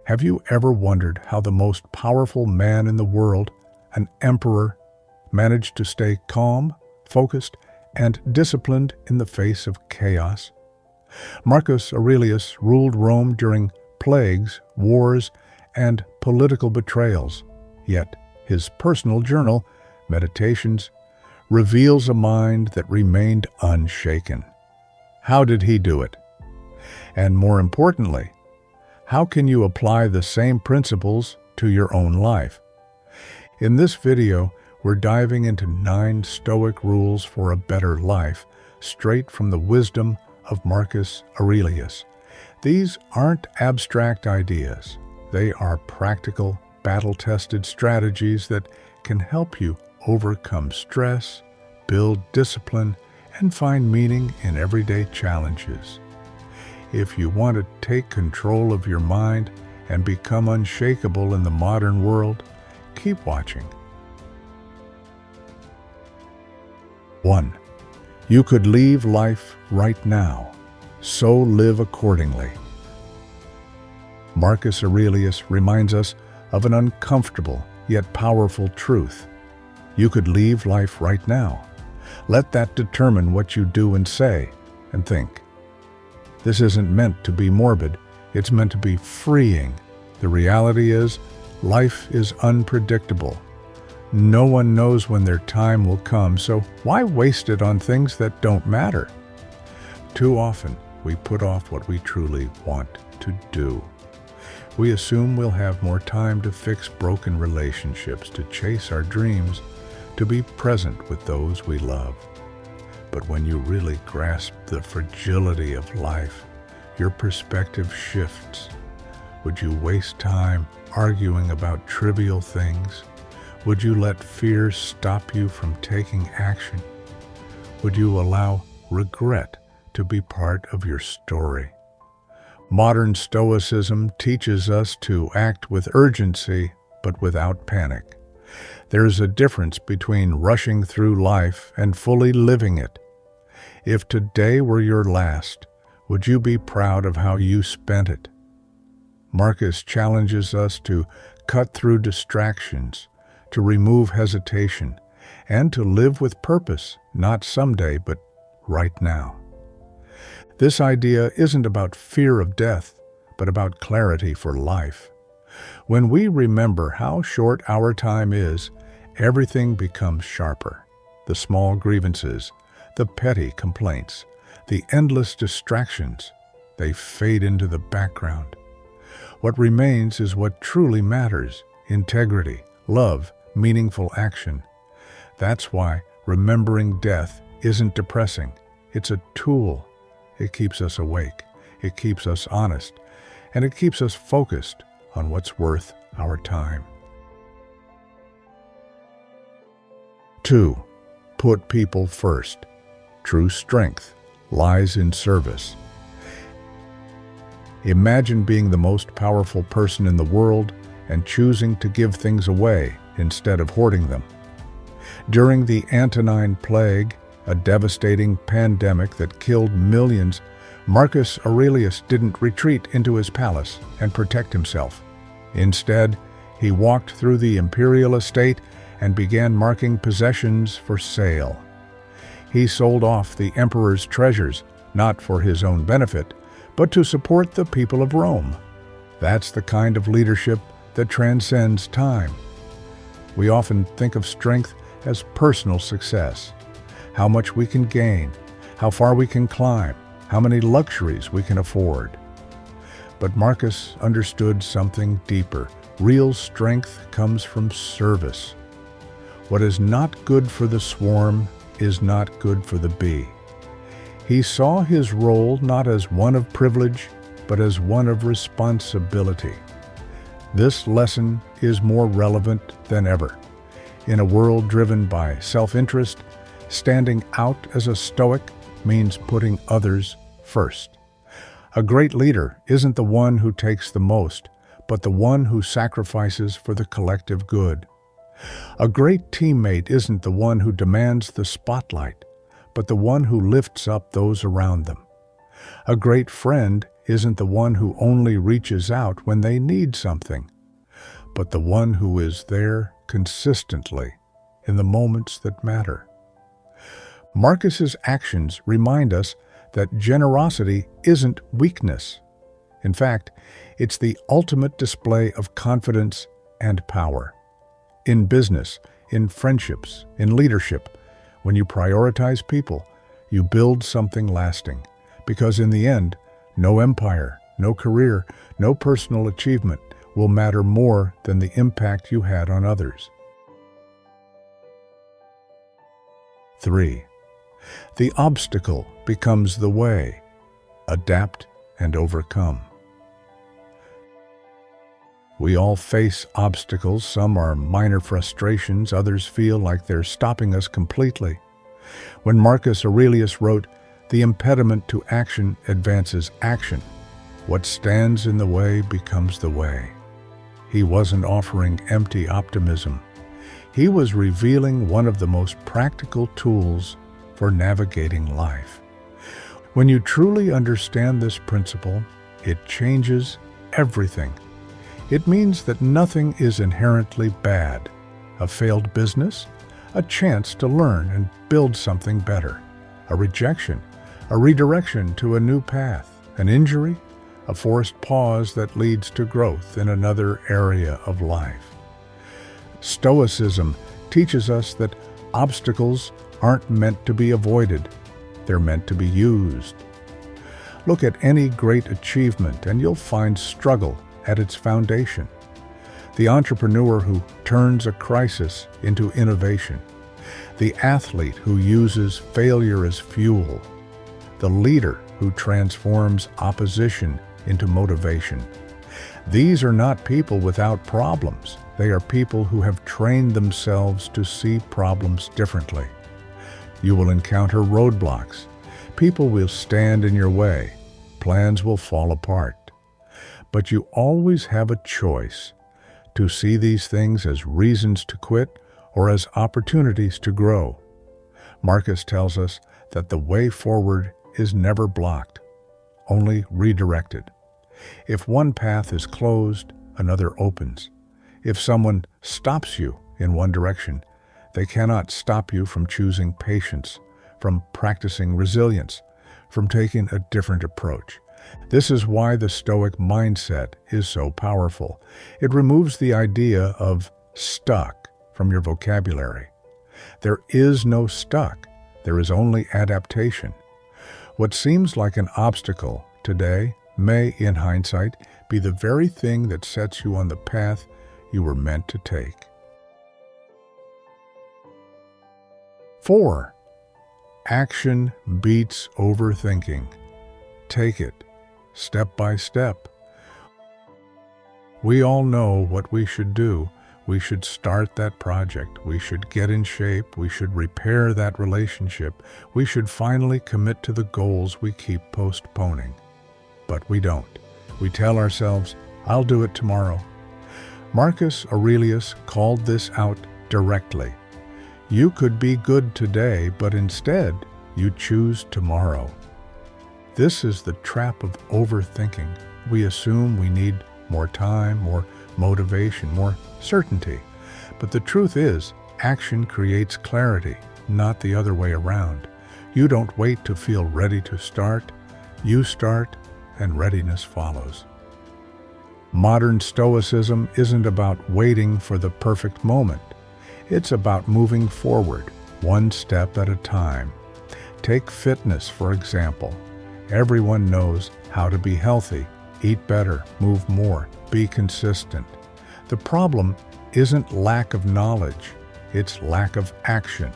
Have you ever wondered how the most powerful man in the world, an emperor, managed to stay calm, focused, and disciplined in the face of chaos? Marcus Aurelius ruled Rome during plagues, wars, and political betrayals. Yet his personal journal, Meditations, reveals a mind that remained unshaken. How did he do it? And more importantly, how can you apply the same principles to your own life? In this video, we're diving into 9 Stoic rules for a better life, straight from the wisdom of Marcus Aurelius. These aren't abstract ideas. They are practical, battle-tested strategies that can help you overcome stress, build discipline, and find meaning in everyday challenges. If you want to take control of your mind and become unshakable in the modern world, keep watching. 1. You could leave life right now, so live accordingly. Marcus Aurelius reminds us of an uncomfortable yet powerful truth. You could leave life right now. Let that determine what you do and say and think. This isn't meant to be morbid, it's meant to be freeing. The reality is, life is unpredictable. No one knows when their time will come, so why waste it on things that don't matter? Too often, we put off what we truly want to do. We assume we'll have more time to fix broken relationships, to chase our dreams, to be present with those we love. But when you really grasp the fragility of life, your perspective shifts. Would you waste time arguing about trivial things? Would you let fear stop you from taking action? Would you allow regret to be part of your story? Modern Stoicism teaches us to act with urgency, but without panic. There's a difference between rushing through life and fully living it. If today were your last, would you be proud of how you spent it? Marcus challenges us to cut through distractions, to remove hesitation, and to live with purpose, not someday, but right now. This idea isn't about fear of death, but about clarity for life. When we remember how short our time is, everything becomes sharper. The small grievances, the petty complaints, the endless distractions, they fade into the background. What remains is what truly matters: integrity, love, meaningful action. That's why remembering death isn't depressing. It's a tool. It keeps us awake, it keeps us honest, and it keeps us focused on what's worth our time. 2. Put people first. True strength lies in service. Imagine being the most powerful person in the world and choosing to give things away instead of hoarding them. During the Antonine Plague, a devastating pandemic that killed millions, Marcus Aurelius didn't retreat into his palace and protect himself. Instead, he walked through the imperial estate and began marking possessions for sale. He sold off the emperor's treasures, not for his own benefit, but to support the people of Rome. That's the kind of leadership that transcends time. We often think of strength as personal success, how much we can gain, how far we can climb, how many luxuries we can afford. But Marcus understood something deeper. Real strength comes from service. What is not good for the swarm is not good for the bee. He saw his role not as one of privilege, but as one of responsibility. This lesson is more relevant than ever. In a world driven by self-interest, standing out as a Stoic means putting others first. A great leader isn't the one who takes the most, but the one who sacrifices for the collective good. A great teammate isn't the one who demands the spotlight, but the one who lifts up those around them. A great friend isn't the one who only reaches out when they need something, but the one who is there consistently in the moments that matter. Marcus's actions remind us that generosity isn't weakness. In fact, it's the ultimate display of confidence and power. In business, in friendships, in leadership, when you prioritize people, you build something lasting. Because in the end, no empire, no career, no personal achievement will matter more than the impact you had on others. 3. The obstacle becomes the way. Adapt and overcome. We all face obstacles. Some are minor frustrations, others feel like they're stopping us completely. When Marcus Aurelius wrote, "The impediment to action advances action. What stands in the way becomes the way," he wasn't offering empty optimism. He was revealing one of the most practical tools for navigating life. When you truly understand this principle, it changes everything. It means that nothing is inherently bad. A failed business, a chance to learn and build something better. A rejection, a redirection to a new path. An injury, a forced pause that leads to growth in another area of life. Stoicism teaches us that obstacles aren't meant to be avoided. They're meant to be used. Look at any great achievement and you'll find struggle at its foundation. The entrepreneur who turns a crisis into innovation. The athlete who uses failure as fuel. The leader who transforms opposition into motivation. These are not people without problems. They are people who have trained themselves to see problems differently. You will encounter roadblocks. People will stand in your way. Plans will fall apart. But you always have a choice to see these things as reasons to quit or as opportunities to grow. Marcus tells us that the way forward is never blocked, only redirected. If one path is closed, another opens. If someone stops you in one direction, they cannot stop you from choosing patience, from practicing resilience, from taking a different approach. This is why the Stoic mindset is so powerful. It removes the idea of stuck from your vocabulary. There is no stuck. There is only adaptation. What seems like an obstacle today may, in hindsight, be the very thing that sets you on the path you were meant to take. 4. Action beats overthinking. Take it, step by step. We all know what we should do. We should start that project. We should get in shape. We should repair that relationship. We should finally commit to the goals we keep postponing. But we don't. We tell ourselves, "I'll do it tomorrow." Marcus Aurelius called this out directly. You could be good today, but instead you choose tomorrow. This is the trap of overthinking. We assume we need more time, more motivation, more certainty. But the truth is, action creates clarity, not the other way around. You don't wait to feel ready to start. You start, and readiness follows. Modern Stoicism isn't about waiting for the perfect moment. It's about moving forward, one step at a time. Take fitness, for example. Everyone knows how to be healthy, eat better, move more, be consistent. The problem isn't lack of knowledge, it's lack of action.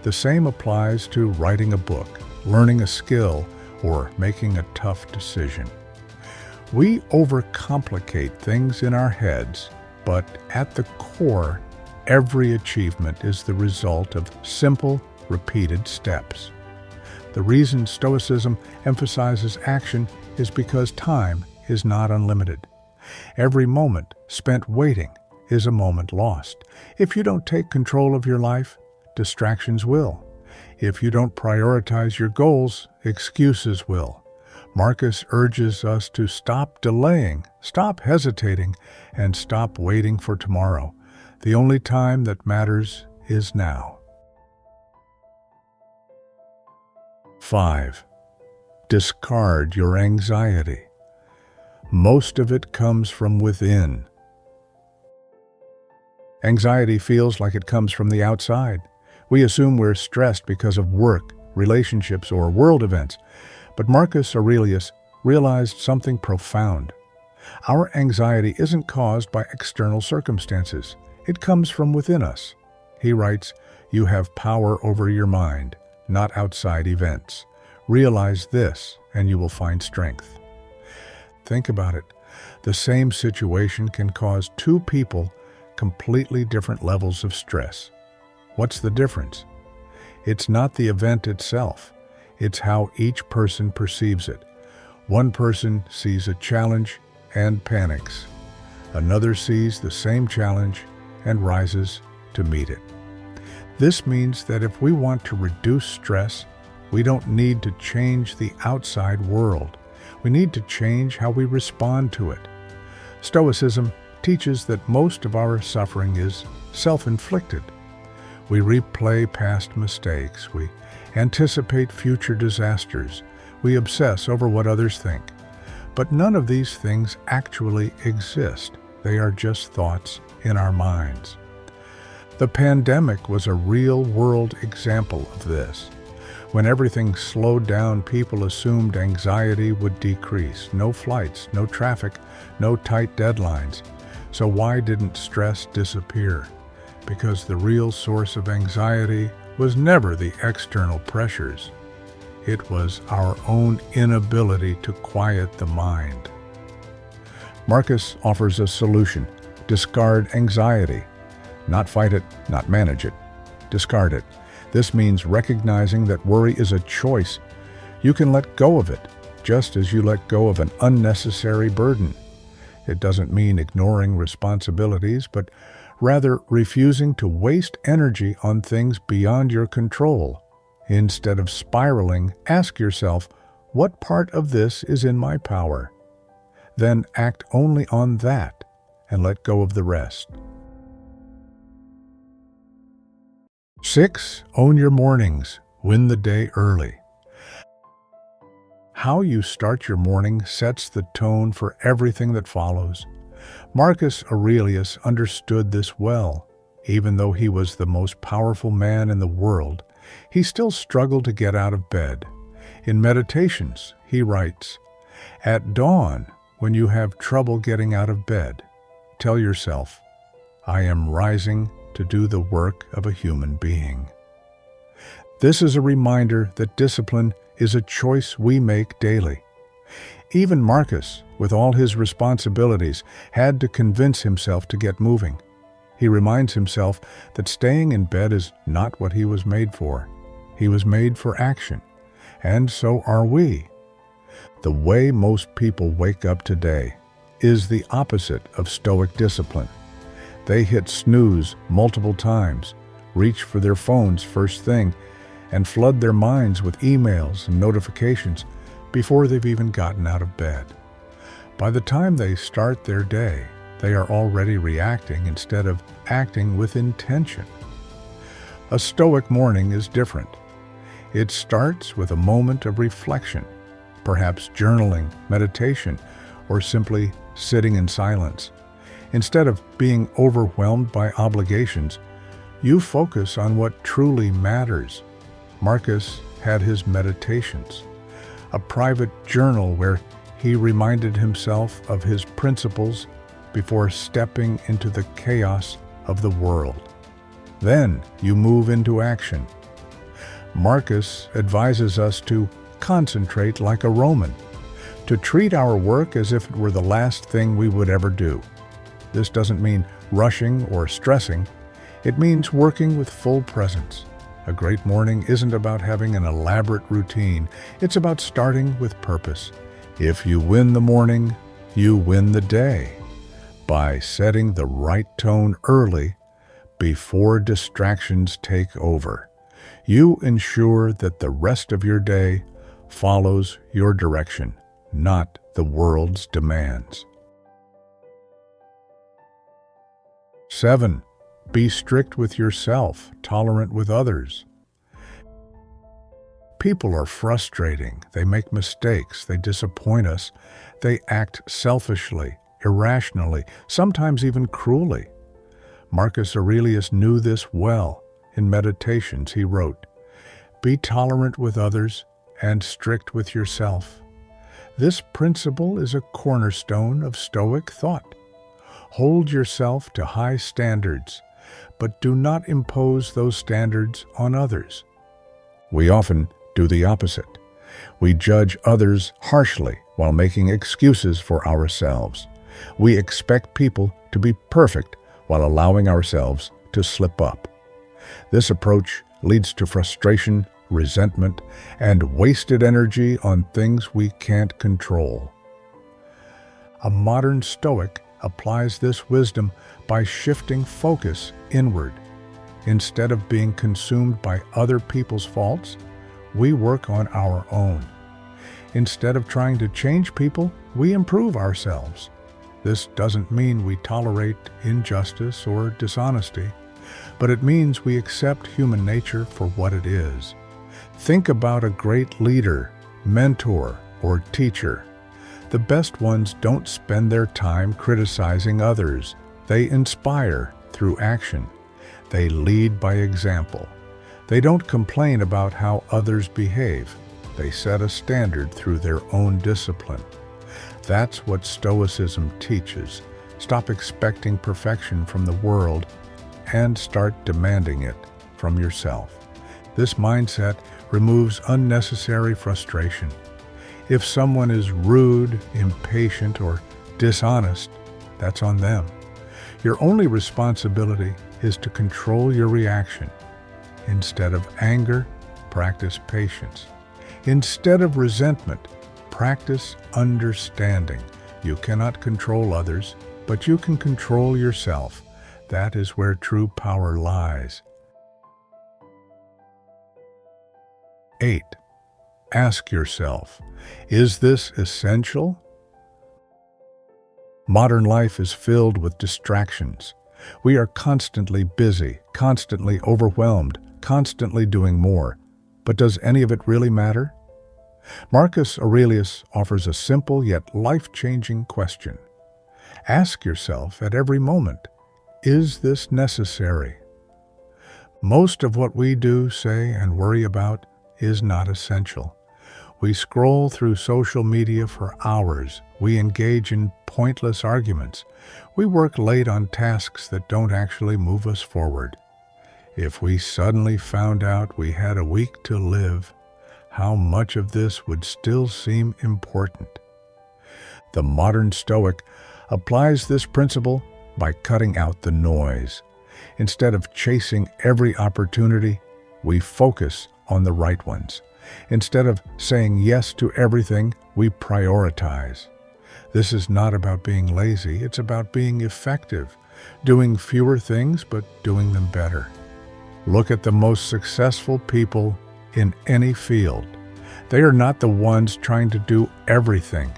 The same applies to writing a book, learning a skill, or making a tough decision. We overcomplicate things in our heads, but at the core, every achievement is the result of simple, repeated steps. The reason Stoicism emphasizes action is because time is not unlimited. Every moment spent waiting is a moment lost. If you don't take control of your life, distractions will. If you don't prioritize your goals, excuses will. Marcus urges us to stop delaying, stop hesitating, and stop waiting for tomorrow. The only time that matters is now. 5. Discard your anxiety. Most of it comes from within. Anxiety feels like it comes from the outside. We assume we're stressed because of work, relationships, or world events. But Marcus Aurelius realized something profound. Our anxiety isn't caused by external circumstances. It comes from within us. He writes, "You have power over your mind, not outside events. Realize this, and you will find strength." Think about it. The same situation can cause two people completely different levels of stress. What's the difference? It's not the event itself. It's how each person perceives it. One person sees a challenge and panics. Another sees the same challenge and rises to meet it. This means that if we want to reduce stress, we don't need to change the outside world. We need to change how we respond to it. Stoicism teaches that most of our suffering is self-inflicted. We replay past mistakes. We anticipate future disasters. We obsess over what others think. But none of these things actually exist. They are just thoughts in our minds. The pandemic was a real-world example of this. When everything slowed down, people assumed anxiety would decrease. No flights, no traffic, no tight deadlines. So why didn't stress disappear? Because the real source of anxiety was never the external pressures. It was our own inability to quiet the mind. Marcus offers a solution. Discard anxiety. Not fight it, not manage it. Discard it. This means recognizing that worry is a choice. You can let go of it, just as you let go of an unnecessary burden. It doesn't mean ignoring responsibilities, but rather refusing to waste energy on things beyond your control. Instead of spiraling, ask yourself, what part of this is in my power? Then act only on that and let go of the rest. 6. Own your mornings. Win the day early. How you start your morning sets the tone for everything that follows. Marcus Aurelius understood this well. Even though he was the most powerful man in the world, he still struggled to get out of bed. In Meditations, he writes, "At dawn, when you have trouble getting out of bed, tell yourself, 'I am rising to do the work of a human being.'" This is a reminder that discipline is a choice we make daily. Even Marcus, with all his responsibilities, had to convince himself to get moving. He reminds himself that staying in bed is not what he was made for. He was made for action, and so are we. The way most people wake up today is the opposite of Stoic discipline. They hit snooze multiple times, reach for their phones first thing, and flood their minds with emails and notifications before they've even gotten out of bed. By the time they start their day, they are already reacting instead of acting with intention. A Stoic morning is different. It starts with a moment of reflection, perhaps journaling, meditation, or simply sitting in silence. Instead of being overwhelmed by obligations, you focus on what truly matters. Marcus had his meditations, a private journal where he reminded himself of his principles before stepping into the chaos of the world. Then you move into action. Marcus advises us to concentrate like a Roman, to treat our work as if it were the last thing we would ever do. This doesn't mean rushing or stressing. It means working with full presence. A great morning isn't about having an elaborate routine. It's about starting with purpose. If you win the morning, you win the day. By setting the right tone early, before distractions take over, you ensure that the rest of your day follows your direction. not the world's demands. 7. Be strict with yourself, tolerant with others. People are frustrating. They make mistakes. They disappoint us. They act selfishly, irrationally, sometimes even cruelly. Marcus Aurelius knew this well. In Meditations, he wrote, "Be tolerant with others and strict with yourself." This principle is a cornerstone of Stoic thought. Hold yourself to high standards, but do not impose those standards on others. We often do the opposite. We judge others harshly while making excuses for ourselves. We expect people to be perfect while allowing ourselves to slip up. This approach leads to frustration, resentment, and wasted energy on things we can't control. A modern Stoic applies this wisdom by shifting focus inward. Instead of being consumed by other people's faults, we work on our own. Instead of trying to change people, we improve ourselves. This doesn't mean we tolerate injustice or dishonesty, but it means we accept human nature for what it is. Think about a great leader, mentor, or teacher. The best ones don't spend their time criticizing others. They inspire through action. They lead by example. They don't complain about how others behave. They set a standard through their own discipline. That's what Stoicism teaches. Stop expecting perfection from the world and start demanding it from yourself. This mindset removes unnecessary frustration. If someone is rude, impatient, or dishonest, that's on them. Your only responsibility is to control your reaction. Instead of anger, practice patience. Instead of resentment, practice understanding. You cannot control others, but you can control yourself. That is where true power lies. 8. Ask yourself, is this essential? Modern life is filled with distractions. We are constantly busy, constantly overwhelmed, constantly doing more. But does any of it really matter? Marcus Aurelius offers a simple yet life-changing question. Ask yourself at every moment, is this necessary? Most of what we do, say, and worry about is not essential. We scroll through social media for hours. We engage in pointless arguments. We work late on tasks that don't actually move us forward. If we suddenly found out we had a week to live, how much of this would still seem important? The modern Stoic applies this principle by cutting out the noise. Instead of chasing every opportunity, we focus on the right ones. Instead of saying yes to everything, we prioritize. This is not about being lazy, it's about being effective, doing fewer things but doing them better. Look at the most successful people in any field. They are not the ones trying to do everything.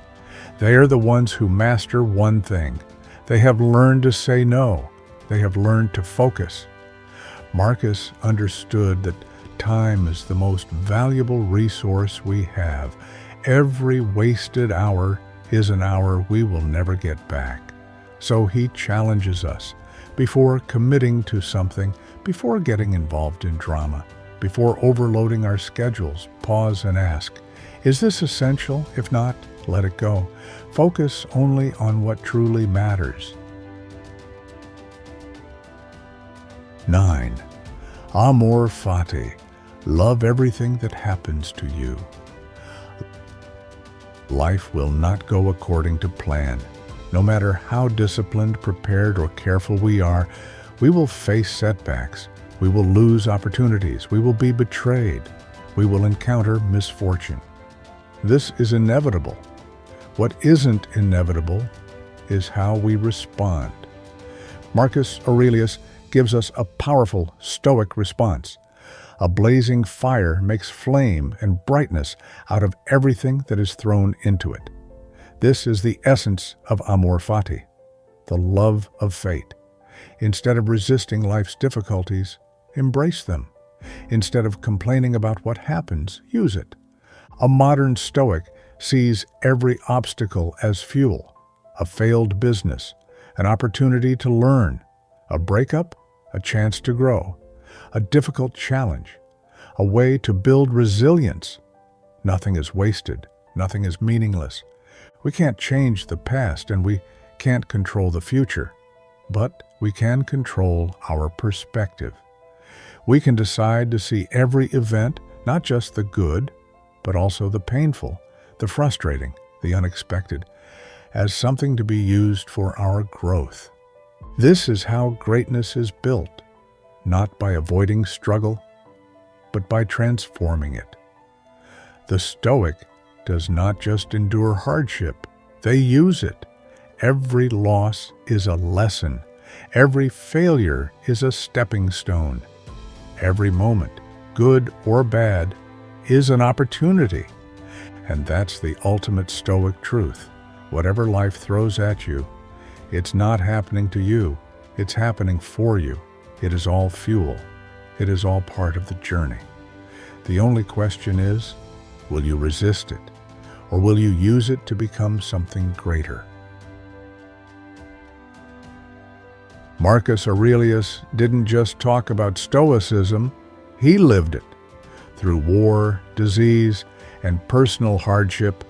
They are the ones who master one thing. They have learned to say no. They have learned to focus. Marcus understood that time is the most valuable resource we have. Every wasted hour is an hour we will never get back. So he challenges us, before committing to something, before getting involved in drama, before overloading our schedules, pause and ask, is this essential? If not, let it go. Focus only on what truly matters. 9. Amor, Fati. Love everything that happens to you. Life will not go according to plan. No matter how disciplined, prepared, or careful we are, we will face setbacks. We will lose opportunities. We will be betrayed. We will encounter misfortune. This is inevitable. What isn't inevitable is how we respond. Marcus Aurelius gives us a powerful Stoic response. A blazing fire makes flame and brightness out of everything that is thrown into it. This is the essence of Amor Fati, the love of fate. Instead of resisting life's difficulties, embrace them. Instead of complaining about what happens, use it. A modern Stoic sees every obstacle as fuel, a failed business, an opportunity to learn, a breakup, a chance to grow, a difficult challenge, a way to build resilience. Nothing is wasted, nothing is meaningless. We can't change the past and we can't control the future, but we can control our perspective. We can decide to see every event, not just the good, but also the painful, the frustrating, the unexpected, as something to be used for our growth. This is how greatness is built, not by avoiding struggle, but by transforming it. The Stoic does not just endure hardship, they use it. Every loss is a lesson. Every failure is a stepping stone. Every moment, good or bad, is an opportunity. And that's the ultimate Stoic truth. Whatever life throws at you, it's not happening to you, it's happening for you. It is all fuel. It is all part of the journey. The only question is, will you resist it, or will you use it to become something greater? Marcus Aurelius didn't just talk about Stoicism, he lived it. Through war, disease, and personal hardship,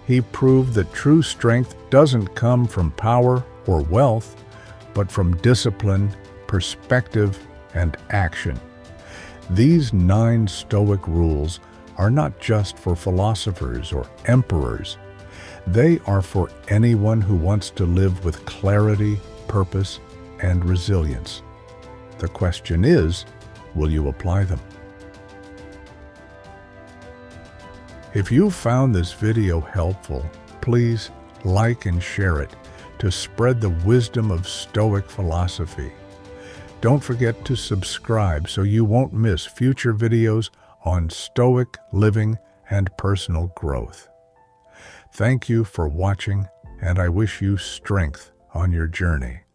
he proved that true strength doesn't come from power or wealth, but from discipline, perspective, and action. These 9 Stoic rules are not just for philosophers or emperors. They are for anyone who wants to live with clarity, purpose, and resilience. The question is, will you apply them? If you found this video helpful, please like and share it to spread the wisdom of Stoic philosophy. Don't forget to subscribe so you won't miss future videos on Stoic living and personal growth. Thank you for watching, and I wish you strength on your journey.